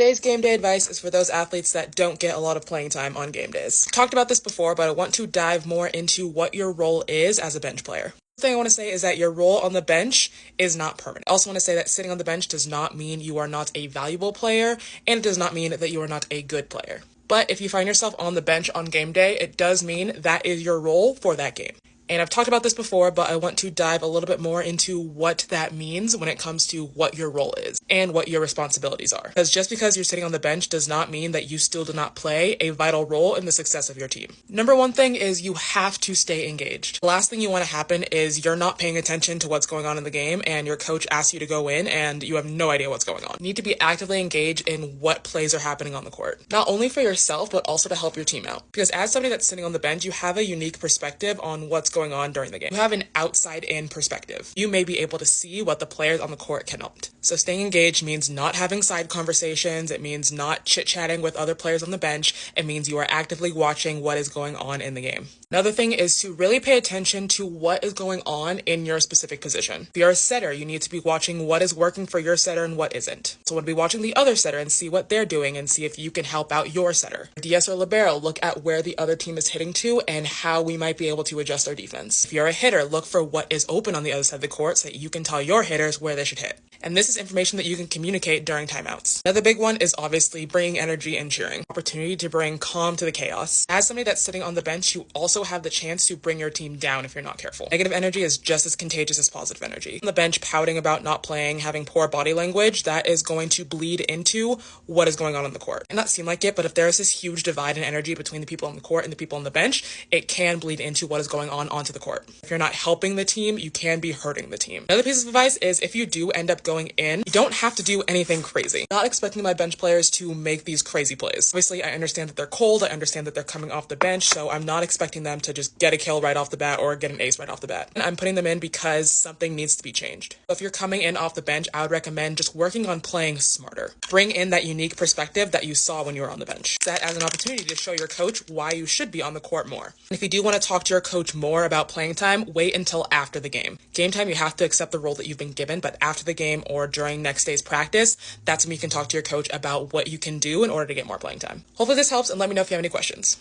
Today's game day advice is for those athletes that don't get a lot of playing time on game days. I've talked about this before, but I want to dive more into what your role is as a bench player. The thing I want to say is that your role on the bench is not permanent. I also want to say that sitting on the bench does not mean you are not a valuable player, and it does not mean that you are not a good player. But if you find yourself on the bench on game day, it does mean that is your role for that game. And I've talked about this before, but I want to dive a little bit more into what that means when it comes to what your role is and what your responsibilities are. Because just because you're sitting on the bench does not mean that you still do not play a vital role in the success of your team. Number one thing is you have to stay engaged. The last thing you want to happen is you're not paying attention to what's going on in the game and your coach asks you to go in and you have no idea what's going on. You need to be actively engaged in what plays are happening on the court. Not only for yourself, but also to help your team out. Because as somebody that's sitting on the bench, you have a unique perspective on what's going on during the game. You have an outside-in perspective. You may be able to see what the players on the court cannot. So staying engaged means not having side conversations. It means not chit-chatting with other players on the bench. It means you are actively watching what is going on in the game. Another thing is to really pay attention to what is going on in your specific position. If you're a setter, you need to be watching what is working for your setter and what isn't. So we'll be watching the other setter and see what they're doing and see if you can help out your setter. DS or libero, look at where the other team is hitting to and how we might be able to adjust our defense. If you're a hitter, look for what is open on the other side of the court so that you can tell your hitters where they should hit. And this is information that you can communicate during timeouts. Another big one is obviously bringing energy and cheering. Opportunity to bring calm to the chaos. As somebody that's sitting on the bench, you also have the chance to bring your team down if you're not careful. Negative energy is just as contagious as positive energy. On the bench, pouting about not playing, having poor body language, that is going to bleed into what is going on the court. It might not seem like it, but if there is this huge divide in energy between the people on the court and the people on the bench, it can bleed into what is going on onto the court. If you're not helping the team, you can be hurting the team. Another piece of advice is if you do end up going in, you don't have to do anything crazy. Not expecting my bench players to make these crazy plays. Obviously, I understand that they're cold. I understand that they're coming off the bench, so I'm not expecting them to just get a kill right off the bat or get an ace right off the bat. And I'm putting them in because something needs to be changed. So if you're coming in off the bench, I would recommend just working on playing smarter. Bring in that unique perspective that you saw when you were on the bench. That as an opportunity to show your coach why you should be on the court more. And if you do want to talk to your coach more about playing time, wait until after the game. Game time, you have to accept the role that you've been given, but after the game or during next day's practice, that's when you can talk to your coach about what you can do in order to get more playing time. Hopefully this helps, and let me know if you have any questions.